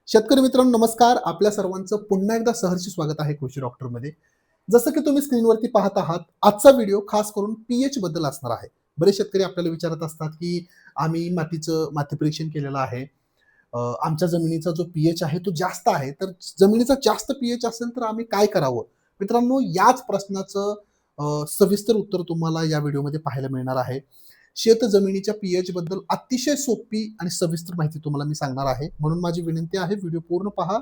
शेतकरी मित्रांनो नमस्कार. आपल्या सर्वांचं पुन्हा एकदा सहर्ष स्वागत आहे कृषी डॉक्टरमध्ये. जसं की तुम्ही स्क्रीनवरती पाहत आहात, आजचा व्हिडिओ खास करून पीएच बद्दल असणार आहे. बरेच शेतकरी आपल्याला विचारत असतात, की आम्ही माती परीक्षण केलेलं आहे. आमच्या जमिनीचा जो पीएच आहे तो जास्त आहे. तर जमिनीचा जास्त पीएच असेल तर आम्ही काय करावं? मित्रांनो याच प्रश्नाचं सविस्तर उत्तर तुम्हाला या व्हिडिओमध्ये पाहायला मिळणार आहे. शेत जमिनीच्या पीएच बद्दल अतिशय सोपी आणि सविस्तर माहिती तुम्हाला मी सांगणार आहे. म्हणून माझी विनंती आहे व्हिडिओ पूर्ण पहा.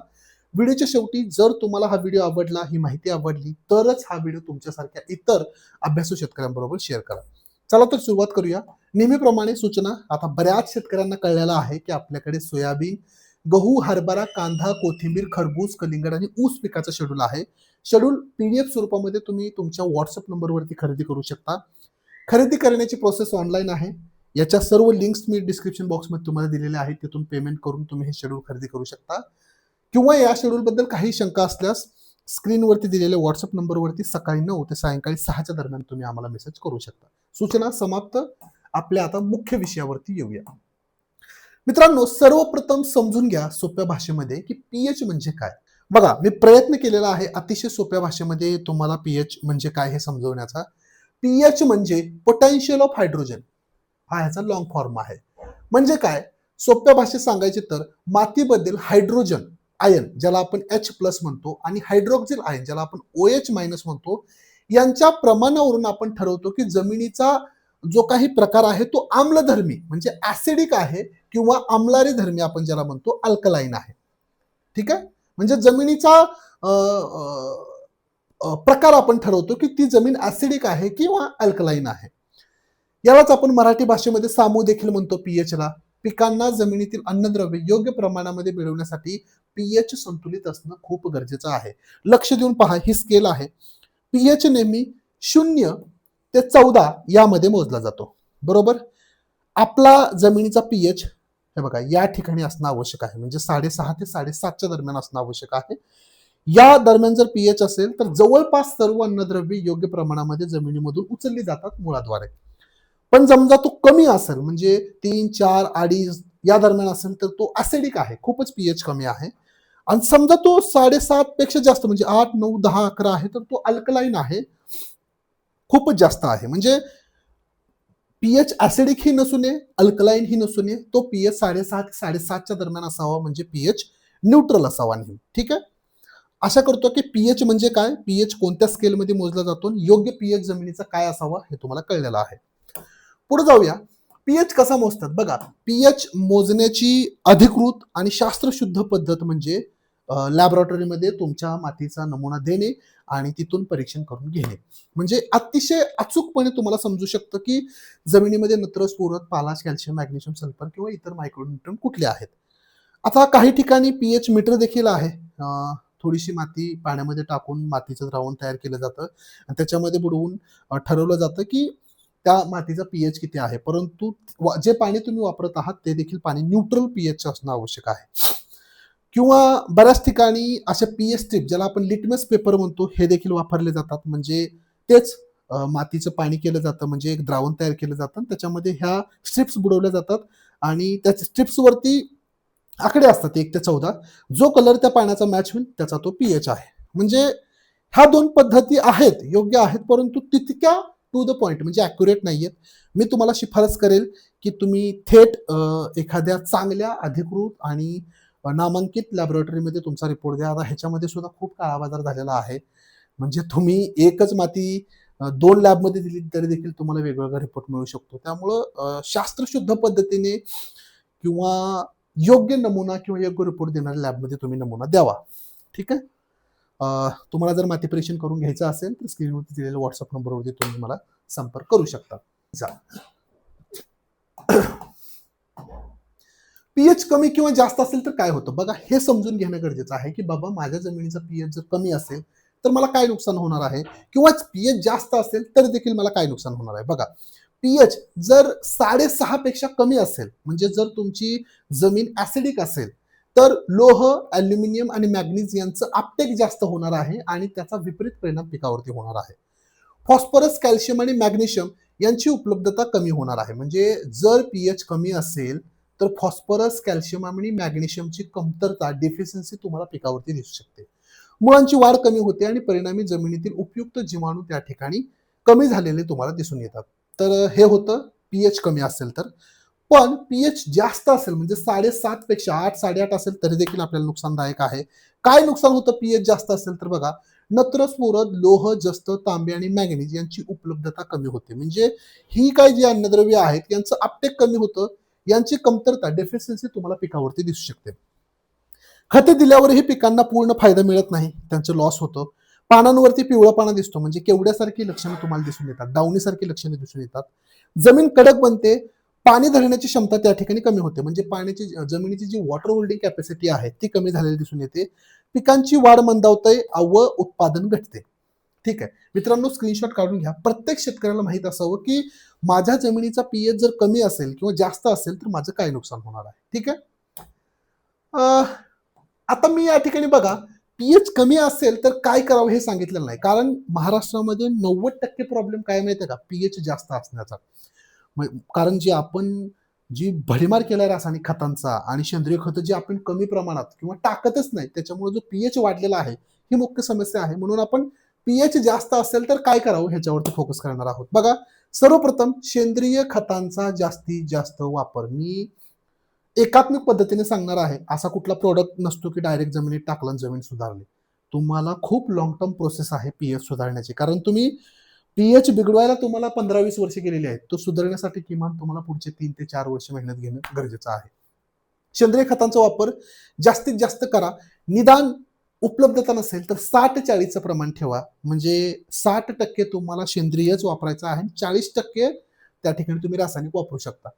व्हिडिओच्या शेवटी जर तुम्हाला हा व्हिडिओ आवडला, ही माहिती आवडली, तरच हा व्हिडिओ तुमच्यासारख्या इतर अभ्यासू शेतकऱ्यांबरोबर शेअर करा. चला तर सुरुवात करूया. नेहमीप्रमाणे सूचना. आता बऱ्याच शेतकऱ्यांना कळलेलं आहे, की आपल्याकडे सोयाबीन, गहू, हरभरा, कांदा, कोथिंबीर, खरबूज, कलिंगड आणि ऊस पिकाचं शेड्यूल आहे. शेड्यूल पीडीएफ स्वरूपामध्ये तुम्ही तुमच्या WhatsApp नंबरवरती खरेदी करू शकता. खरेदी करण्याची प्रोसेस ऑनलाईन आहे. याच्या सर्व लिंक्स मी डिस्क्रिप्शन बॉक्समध्ये तुम्हाला दिलेल्या आहेत. तिथून पेमेंट करून तुम्ही हे शेड्यूल खरेदी करू शकता. किंवा या शेड्यूलबद्दल काही शंका असल्यास स्क्रीनवरती दिलेल्या WhatsApp नंबरवरती सकाळी 9 ते सायंकाळी 6च्या दरम्यान तुम्ही आम्हाला मेसेज करू शकता. सूचना समाप्त. आपल्या आता मुख्य विषयावरती येऊया. मित्रांनो सर्वप्रथम समजून घ्या सोप्या भाषेमध्ये, की पीएच म्हणजे काय? बघा, मी प्रयत्न केलेला आहे अतिशय सोप्या भाषेमध्ये तुम्हाला पीएच म्हणजे काय हे समजवण्याचा. पीएच म्हणजे पोटेन्शियल ऑफ हायड्रोजन, हा ह्याचा लॉंग फॉर्म आहे. म्हणजे काय? सोप्या भाषेत सांगायचे तर मातीबद्दल हायड्रोजन आयन, ज्याला आपण H प्लस म्हणतो, आणि हायड्रोक्सिल आयन, ज्याला आपण OH मायनस म्हणतो, यांच्या प्रमाणावरून आपण ठरवतो की जमिनीचा जो काही प्रकार आहे तो आम्लधर्मी म्हणजे ऍसिडिक आहे, किंवा आम्लारी धर्मी आपण ज्याला म्हणतो अल्कलाईन आहे. ठीक आहे. म्हणजे जमिनीचा प्रकार आपण ठरवतो की ती जमीन ऍसिडिक आहे किंवा अल्कलाईन आहे. यालाच आपण मराठी भाषेमध्ये सामू देखील म्हणतो पीएच ला. पिकांना जमिनीतील अन्नद्रव्य योग्य प्रमाणामध्ये मिळवण्यासाठी पीएच संतुलित असणं खूप गरजेचं आहे. लक्ष देऊन पहा, ही स्केल आहे. पीएच नेहमी 0 ते 14 यामध्ये मोजला जातो. बरोबर. आपला जमिनीचा पीएच हे बघा या ठिकाणी असणं आवश्यक आहे. म्हणजे 6.5 ते 7.5च्या दरम्यान असणं आवश्यक आहे. या दरम्यान जर पीएच असेल तर जवळपास सर्व अन्नद्रव्ये योग्य प्रमाणामध्ये जमिनीमधून उचलली जातात मुळाद्वारे. पण समजा तो कमी असेल, म्हणजे 3, 4, 2.5 या दरम्यान असेल तर तो ऍसिडिक आहे, खूपच पीएच कमी आहे. आणि समजा तो 7.5 पेक्षा जास्त म्हणजे 8, 9, 10, 11 आहे तर तो अल्कलाईन आहे, खूपच जास्त आहे. म्हणजे पीएच ऍसिडिक ही नसू नये, अल्कलाईन ही नसू नये, तो पीएच 6.5 ते 7.5च्या दरम्यान असावा, म्हणजे पीएच न्यूट्रल असावा नेहमी. ठीक आहे. आशा करतो की पीएच म्हणजे काय, पीएच कोणत्या स्केलमध्ये मोजला जातो, योग्य पीएच जमिनीचा काय असावा हे तुम्हाला कळलेलं आहे. पुढे जाऊया. पीएच कसा मोजतात? बघा, पीएच मोजण्याची अधिकृत आणि शास्त्रशुद्ध पद्धत म्हणजे लॅबोरेटरीमध्ये तुमच्या मातीचा नमुना देणे आणि तिथून परीक्षण करून घेणे. म्हणजे अतिशय अचूकपणे तुम्हाला समजू शकतं की जमिनीमध्ये नत्र, स्फुरद, पालाश, कॅल्शियम, मॅग्नेशियम, सल्फर किंवा इतर मायक्रोन्यूट्रन कुठले आहेत. आता काही ठिकाणी पीएच मीटर देखील आहे. थोडीशी माती पाण्यामध्ये टाकून मातीचं द्रावण तयार केलं जातं आणि त्याच्यामध्ये बुडवून ठरवलं जातं की त्या मातीचा पीएच किती आहे. परंतु जे पाणी तुम्ही वापरत आहात ते देखील पाणी न्यूट्रल पीएच असणं आवश्यक आहे. किंवा बऱ्याच ठिकाणी अशा पीएच स्ट्रिप, ज्याला आपण लिटमस पेपर म्हणतो, हे देखील वापरले जातात. म्हणजे तेच मातीचं पाणी केलं जातं, म्हणजे एक द्रावण तयार केलं जातं, त्याच्यामध्ये ह्या स्ट्रिप्स बुडवल्या जातात आणि त्या स्ट्रिप्सवरती आकडे असतात 1 ते 14. जो कलर त्या पाण्याचा मॅच होईल त्याचा तो पीएच आहे. म्हणजे ह्या 2 पद्धती आहेत, योग्य आहेत, परंतु तितक्या टू द पॉइंट म्हणजे ॲक्युरेट नाहीयेत. मी तुम्हाला शिफारस करेल की तुम्ही थेट एखाद्या चांगल्या अधिकृत आणि नामांकित लॅबोरेटरीमध्ये तुमचा रिपोर्ट द्या. आता ह्याच्यामध्ये सुद्धा खूप काळाबाजार झालेला आहे. म्हणजे तुम्ही एकच माती 2 लॅबमध्ये दिली तरी देखील तुम्हाला वेगवेगळा रिपोर्ट मिळू शकतो. त्यामुळं शास्त्रशुद्ध पद्धतीने किंवा योग्य नमुना किंवा योग्य रिपोर्ट देणाऱ्या लॅबमध्ये तुम्ही नमुना द्यावा. ठीक आहे. तुम्हाला जर माती परीक्षण करून घ्यायचं असेल तर स्क्रीनवरती दिलेल्या WhatsApp नंबरवरती तुम्ही मला संपर्क करू शकता. पीएच कमी किंवा जास्त असेल तर काय होतं? बघा, हे समजून घेणं गरजेचं आहे की बाबा माझ्या जमिनीचा पीएच जर कमी असेल तर मला काय नुकसान होणार आहे, किंवा पीएच जास्त असेल तर देखील मला काय नुकसान होणार आहे. बघा, पीएच जर 6.5 पेक्षा कमी असेल, म्हणजे जर तुमची जमीन ऍसिडिक असेल, तर लोह, अल्युमिनियम आणि मॅग्नीज यांचं अपटेक जास्त होणार आहे आणि त्याचा विपरीत परिणाम पिकावरती होणार आहे. फॉस्फरस, कॅल्शियम आणि मॅग्नेशियम यांची उपलब्धता कमी होणार आहे. म्हणजे जर पीएच कमी असेल तर फॉस्फरस, कॅल्शियम आणि मॅग्नेशियमची कमतरता डेफिशियन्सी तुम्हाला पिकावरती दिसू शकते. मुळांची वाढ कमी होते आणि परिणामी जमिनीतील उपयुक्त जीवाणू त्या ठिकाणी कमी झालेले तुम्हाला दिसून येतात. तर हे होतं पीएच कमी असेल तर. पण पीएच जास्त असेल म्हणजे 7.5 पेक्षा 8, 8.5 असेल तरी देखील आपल्याला नुकसानदायक आहे. काय नुकसान होतं पीएच जास्त असेल तर बघा, नत्र, स्फुरद, लोह, जस्त, तांबे आणि मॅंगनीज यांची उपलब्धता कमी होते. म्हणजे ही काय जी अन्नद्रव्य आहेत यांचं अपटेक कमी होतं. यांची कमतरता डेफिशियन्सी तुम्हाला पिकावरती दिसू शकते. खते दिल्यावरही पिकांना पूर्ण फायदा मिळत नाही, त्यांचं लॉस होतं. पानांवरती पिवळापणा दिसतो म्हणजे केवड्यासारखी लक्षणं तुम्हाला दिसून येतात, डावणीसारखी लक्षणे दिसून येतात. जमीन कडक बनते, पाणी धरण्याची क्षमता त्या ठिकाणी कमी होते म्हणजे पाण्याची जमिनीची जी वॉटर होल्डिंग कॅपॅसिटी आहे ती कमी झालेली दिसून येते. पिकांची वाढ मंदावते व उत्पादन घटते. ठीक आहे मित्रांनो, स्क्रीनशॉट काढून घ्या. प्रत्येक शेतकऱ्याला माहित असावं की माझ्या जमिनीचा पीएच जर कमी असेल किंवा जास्त असेल तर माझं काय नुकसान होणार आहे. ठीक आहे. आता मी या ठिकाणी बघा, पीएच कमी असेल तर काय करावं हे सांगितलेलं नाही. कारण महाराष्ट्रामध्ये 90% प्रॉब्लेम काय माहितीये का, पीएच जास्त असण्याचा. कारण जी भडीमार केला रासायनिक खतांचा आणि सेंद्रिय खतं जी आपण कमी प्रमाणात किंवा टाकतच नाही, त्याच्यामुळे जो पीएच वाढलेला आहे ही मुख्य समस्या आहे. म्हणून आपण पीएच जास्त असेल तर काय करावं ह्याच्यावरती फोकस करणार आहोत. बघा, सर्वप्रथम सेंद्रिय खतांचा जास्तीत जास्त वापर. मी एकात्मिक पद्धतीने सांगणार आहे. असा कुठला प्रोडक्ट नसतो की डायरेक्ट जमिनीत टाकला आणि जमीन सुधारली. तुम्हाला खूप लॉंग टर्म प्रोसेस आहे पीएच सुधारण्याची. कारण तुम्ही पीएच बिघडवायला तुम्हाला 15-20 वर्ष गेलेली आहेत. तो सुधारण्यासाठी किमान तुम्हाला पुढचे 3 ते 4 वर्ष मेहनत घेणं गरजेचं आहे. सेंद्रिय खतांचा वापर जास्तीत जास्त करा. निदान उपलब्धता नसेल तर 60-40चं प्रमाण ठेवा. म्हणजे 60% तुम्हाला सेंद्रियच वापरायचं आहे. 40% त्या ठिकाणी तुम्ही रासायनिक वापरू शकता.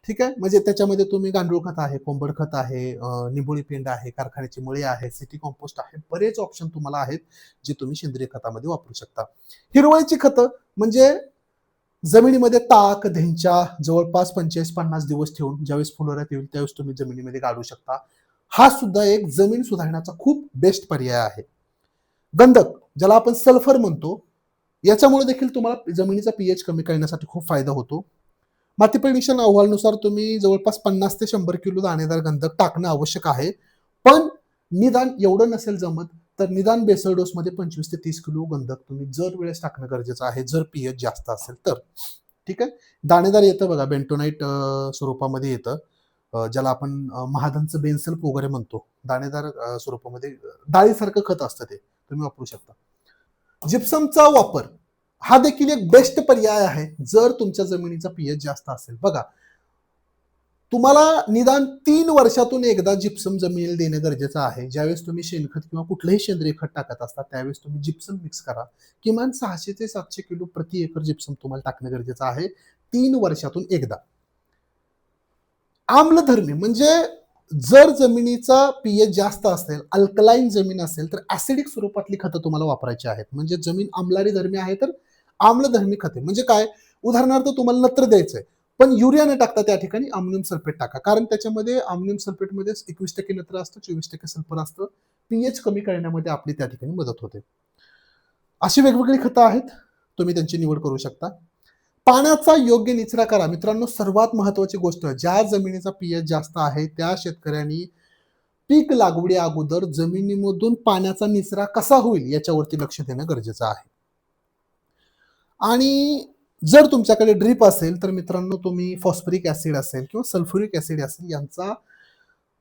ठीक आहे. म्हणजे त्याच्यामध्ये तुम्ही गांडूळ खत आहे, कोंबड खत आहे, निंबोळी पेंड आहे, कारखान्याची मुळे आहे, सिटी कंपोस्ट आहे. बरेच ऑप्शन तुम्हाला आहेत जे तुम्ही सेंद्रिय खतामध्ये वापरू शकता. हिरवळीची खतं म्हणजे जमिनीमध्ये ताक, धेंचा जवळपास 45-50 दिवस ठेवून ज्यावेळेस फुलोऱ्यात येईल त्यावेळेस तुम्ही जमिनीमध्ये गाडू शकता. हा सुद्धा एक जमीन सुधारण्याचा खूप बेस्ट पर्याय आहे. गंधक ज्याला आपण सल्फर म्हणतो, याच्यामुळे देखील तुम्हाला जमिनीचा पीएच कमी करण्यासाठी खूप फायदा होतो. माती प्रदूषण अहवालानुसार तुम्ही जवळपास 50 ते 100 किलो दाणेदार गंधक टाकणं आवश्यक आहे. पण निदान एवढं नसेल जमत तर निदान बेसल डोसमध्ये 25 ते 30 किलो गंधक तुम्ही जर वेळेस टाकणं गरजेचं आहे जर पीएच जास्त असेल तर. ठीक आहे. दाणेदार येतं बघा, बेंटोनाइट स्वरूपामध्ये येतं, ज्याला आपण महादनचं बेन्सल्फ वगैरे म्हणतो. दाणेदार स्वरूपामध्ये डाळीसारखं खत असतं, ते तुम्ही वापरू शकता. जिप्समचा वापर हा देखील एक बेस्ट पर्याय आहे जर तुमच्या जमिनीचा पीएच जास्त असेल. बघा, तुम्हाला निदान 3 वर्षातून एकदा जिप्सम जमिनीला देणं गरजेचं आहे. ज्यावेळेस तुम्ही शेणखत किंवा कुठलंही सेंद्रिय खत टाकत असता त्यावेळेस तुम्ही जिप्सम मिक्स करा. किमान 600 ते 700 किलो प्रति एकर जिप्सम तुम्हाला टाकणं गरजेचं आहे 3 वर्षातून एकदा. आम्लधर्मी म्हणजे जर जमिनीचा पीएच जास्त असेल, अल्कलाईन जमीन असेल तर ऍसिडिक स्वरूपातली खतं तुम्हाला वापरायची आहेत. म्हणजे जमीन आम्लारी धर्मी आहे तर आम्लधर्मी खते म्हणजे काय, उदाहरणार्थ तुम्हाला नत्र द्यायचंय पण युरिया न टाकता त्या ठिकाणी अमोनियम सल्फेट टाका. कारण त्याच्यामध्ये अमोनियम सल्फेटमध्ये 21% नत्र असतं, 24% सल्फर असतं. पीएच कमी करण्यामध्ये आपली त्या ठिकाणी मदत होते. अशी वेगवेगळी खतं आहेत, तुम्ही त्यांची निवड करू शकता. पाण्याचा योग्य निचरा करा. मित्रांनो, सर्वात महत्वाची गोष्ट, ज्या जमिनीचा पीएच जास्त आहे त्या शेतकऱ्यांनी पीक लागवडी अगोदर जमिनीमधून पाण्याचा निचरा कसा होईल याच्यावरती लक्ष देणं गरजेचं आहे. आणि जर तुमच्याकडे ड्रीप असेल तर मित्रांनो तुम्ही फॉस्फरिक ऍसिड असेल किंवा सल्फ्युरिक ऍसिड असेल यांचा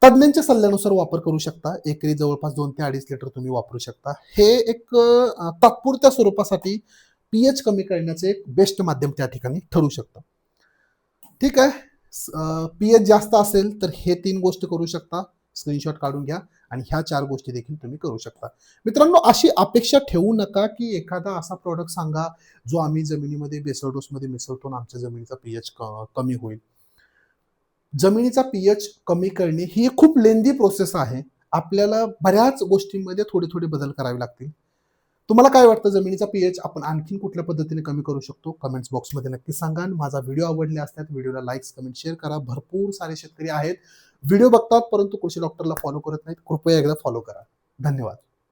तज्ञांच्या सल्ल्यानुसार वापर करू शकता. एकरी जवळपास 2 ते 2.5 लिटर तुम्ही वापरू शकता. हे एक तात्पुरत्या स्वरूपासाठी पीएच कमी करण्याचे एक बेस्ट माध्यम त्या ठिकाणी ठरू शकतं. ठीक आहे. पीएच जास्त असेल तर हे 3 गोष्टी करू शकता. स्क्रीनशॉट काढून घ्या आणि ह्या 4 गोष्टी देखील तुम्ही करू शकता. मित्रांनो, अशी अपेक्षा ठेवू नका की एखादा असा प्रॉडक्ट सांगा जो आम्ही जमिनीमध्ये बेसल डोसमध्ये मिसळतो आणि आमच्या जमिनीचा पीएच कमी होईल. जमिनीचा पीएच कमी करणे ही खूप लेंदी प्रोसेस आहे. आपल्याला बऱ्याच गोष्टींमध्ये थोडे बदल करावे लागतील. तुम्हाला काय वाटतं, जमिनीचा पीएच आपण आणखीन कुठल्या पद्धतीने कमी करू शकतो? कमेंट्स बॉक्समध्ये नक्की सांगा. माझा व्हिडिओ आवडले असल्यास व्हिडिओला लाईक्स, कमेंट, शेअर करा. भरपूर सारे शेतकरी आहेत व्हिडिओ बघतात परंतु कृषी डॉक्टरला फॉलो करत नाहीत. कृपया एकदा फॉलो करा. धन्यवाद.